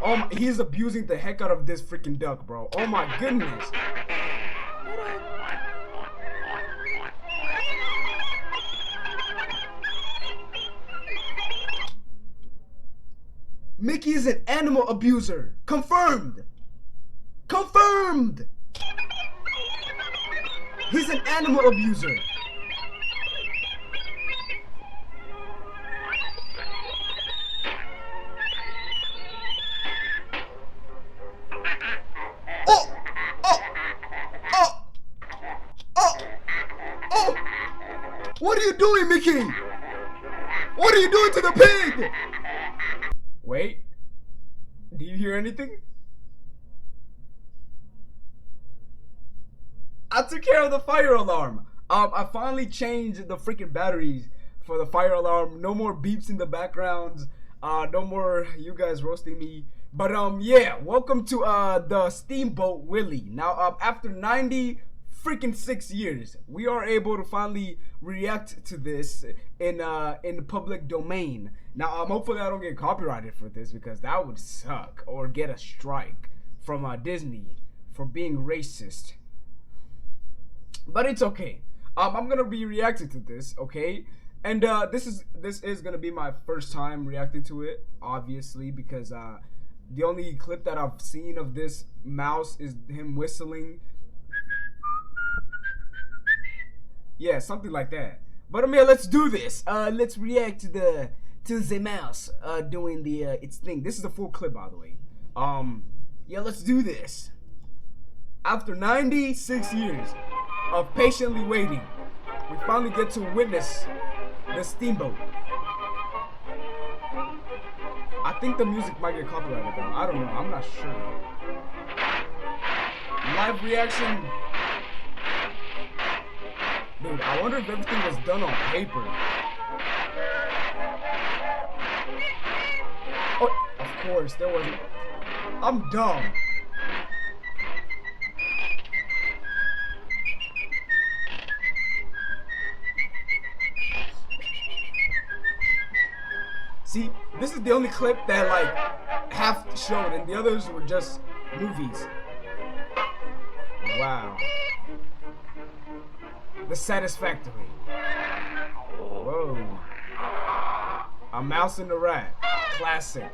Oh my, he's abusing the heck out of this freaking duck, bro. Oh my goodness. Mickey is an animal abuser. Confirmed. Confirmed. He's an animal abuser. Oh! Oh! Oh! Oh! Oh! What are you doing, Mickey? What are you doing to the pig? Wait. Do you hear anything? I took care of the fire alarm. I finally changed the freaking batteries for the fire alarm. No more beeps in the backgrounds. No more you guys roasting me. But yeah, welcome to the Steamboat Willie. Now after 90 freaking 6 years, we are able to finally react to this in the public domain. Now hopefully I don't get copyrighted for this, because that would suck, or get a strike from Disney for being racist. But it's okay. I'm gonna be reacting to this, okay? And this is gonna be my first time reacting to it, obviously, because the only clip that I've seen of this mouse is him whistling. Yeah, something like that. But yeah, let's do this. Let's react to the mouse doing the its thing. This is the full clip, by the way. Yeah, let's do this. After 96 years of patiently waiting, we finally get to witness the Steamboat. I think the music might get copyrighted though. I don't know. I'm not sure. Live reaction. Dude, I wonder if everything was done on paper. Oh, of course, there wasn't. I'm dumb. See, this is the only clip that like half showed, and the others were just movies. Wow. The Satisfactory. Whoa. A Mouse and a Rat. Classic.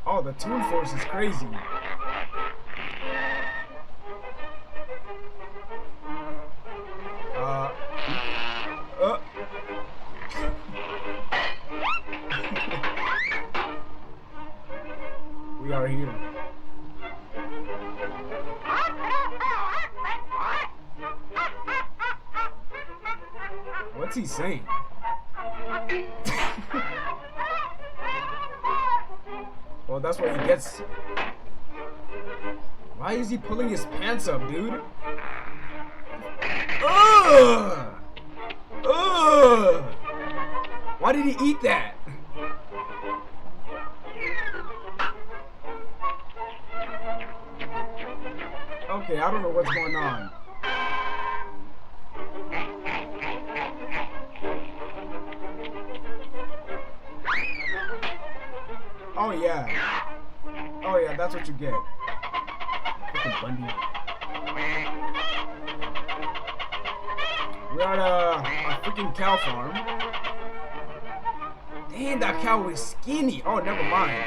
Oh, the Toon Force is crazy. We are here. What's he saying? Well, that's what he gets. Why is he pulling his pants up, dude? Ugh! Ugh! Why did he eat that? Okay, I don't know what's going on. Oh yeah. Oh yeah, that's what you get. Freaking Bundy. We're at a freaking cow farm. Dang, that cow is skinny. Oh, never mind.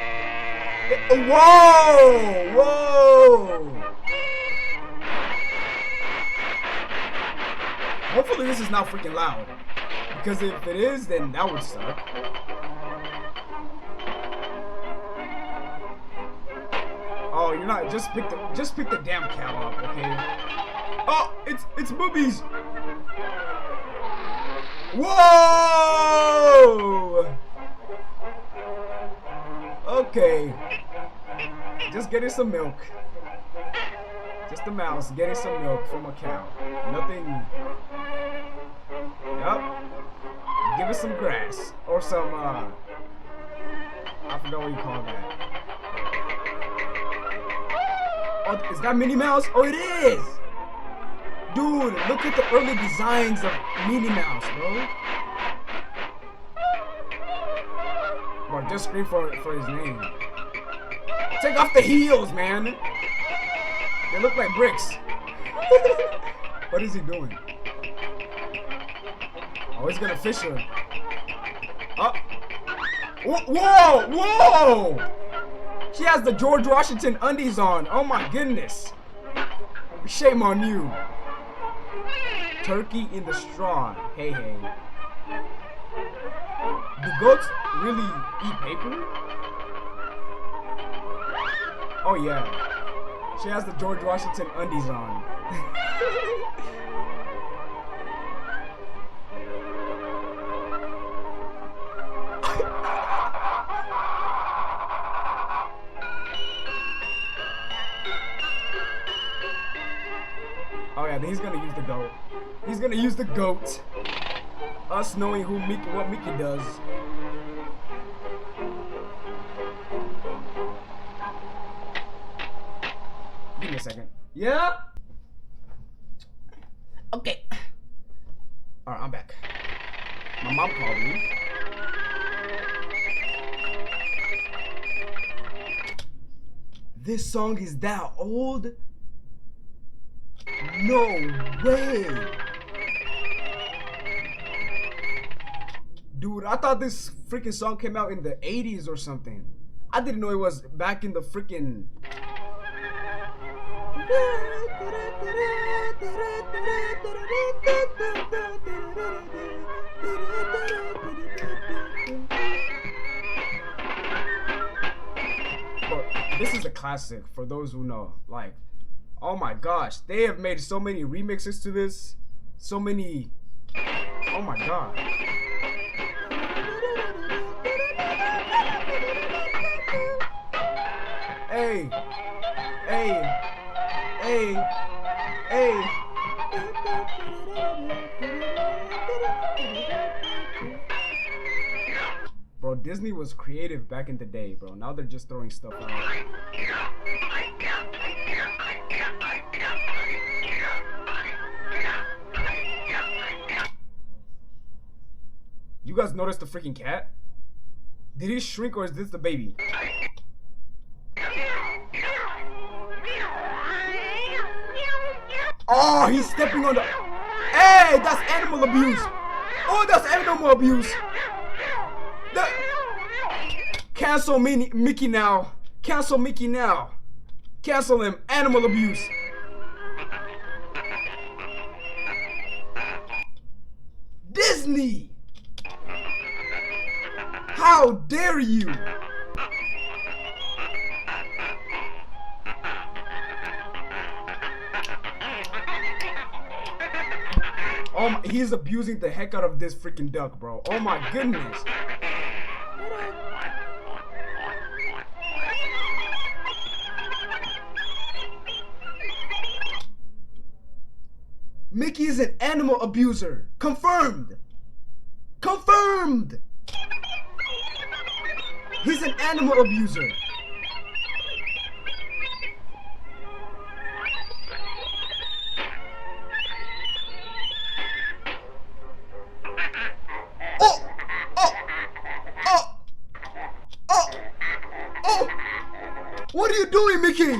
Whoa! Whoa! Hopefully this is not freaking loud. Because if it is, then that would suck. Oh, you're not. Just pick the damn cow up, okay? Oh, it's boobies. Whoa! Okay. Just getting some milk. Just a mouse getting some milk from a cow. Nothing. Yup. Give it some grass or some I forgot what you call that. Oh, is that Minnie Mouse? Oh, it is! Dude, look at the early designs of Minnie Mouse, bro. Or just scream for his name. Take off the heels, man. They look like bricks. What is he doing? Oh, he's gonna fish her. Oh. Whoa! Whoa! She has the George Washington undies on. Oh my goodness. Shame on you. Turkey in the straw. Hey, hey. Do goats really eat paper? Oh yeah. She has the George Washington undies on. Oh yeah, he's gonna use the goat. He's gonna use the goat. Us knowing what Mickey does. Give me a second. Yeah? Okay. Alright, I'm back. My mom called me. This song is that old? No way! Dude, I thought this freaking song came out in the 80s or something. I didn't know it was back in the freaking... But this is a classic for those who know. Like, oh my gosh, they have made so many remixes to this. So many... Oh my god. Hey, hey, hey, hey. Bro, Disney was creative back in the day, bro. Now they're just throwing stuff out. You guys noticed the freaking cat? Did he shrink or is this the baby? Oh, he's stepping on the... Hey, that's animal abuse. Oh, that's animal abuse. Cancel Mickey now. Cancel Mickey now. Cancel him. Animal abuse. Disney. How dare you? Oh my, he's abusing the heck out of this freaking duck, bro. Oh my goodness. Mickey is an animal abuser. Confirmed. Confirmed. He's an animal abuser. What are you doing, Mickey?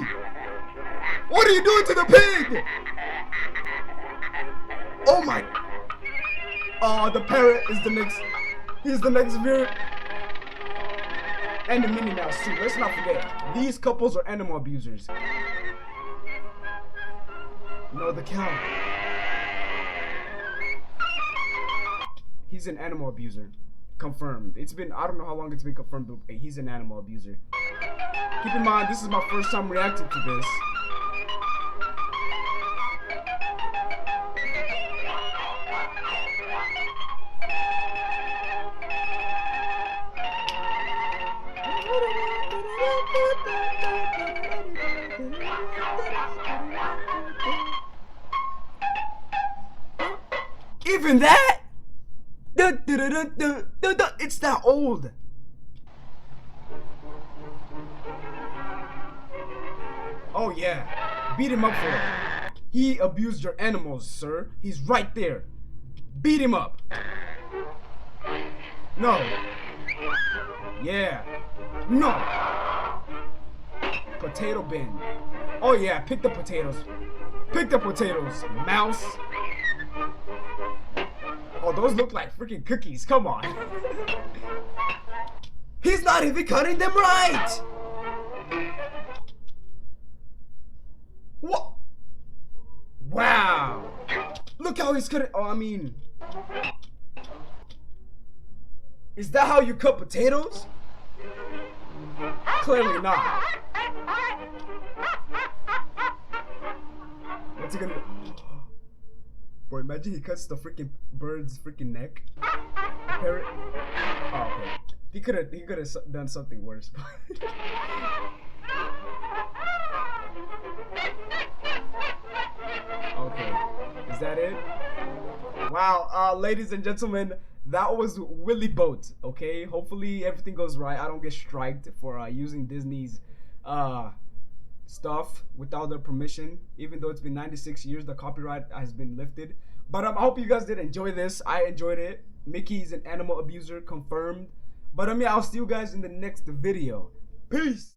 What are you doing to the pig? Oh my. Oh, the parrot is the next. He's the next viewer. And the Minnie Mouse too. Let's not forget. These couples are animal abusers. No, the cow. He's an animal abuser. Confirmed. It's been, I don't know how long it's been confirmed, but he's an animal abuser. Keep in mind, this is my first time reacting to this. Even that? It's that old. Oh yeah, beat him up for it. He abused your animals, sir. He's right there. Beat him up. No. Yeah. No. Potato bin. Oh yeah, pick the potatoes. Pick the potatoes, mouse. Oh, those look like freaking cookies. Come on. He's not even cutting them right. What? Wow. Look how he's cutting. Oh, I mean, is that how you cut potatoes? Clearly not. What's he gonna do? Bro, imagine he cuts the freaking bird's freaking neck. Parrot. Oh, okay. He could have done something worse. Okay, is that it? Wow, ladies and gentlemen, that was Willie Boat. Okay, hopefully everything goes right. I don't get striked for using Disney's stuff without their permission. Even though it's been 96 years, the copyright has been lifted. But I hope you guys did enjoy this. I enjoyed it. Mickey's an animal abuser, confirmed. But yeah, I'll see you guys in the next video. Peace.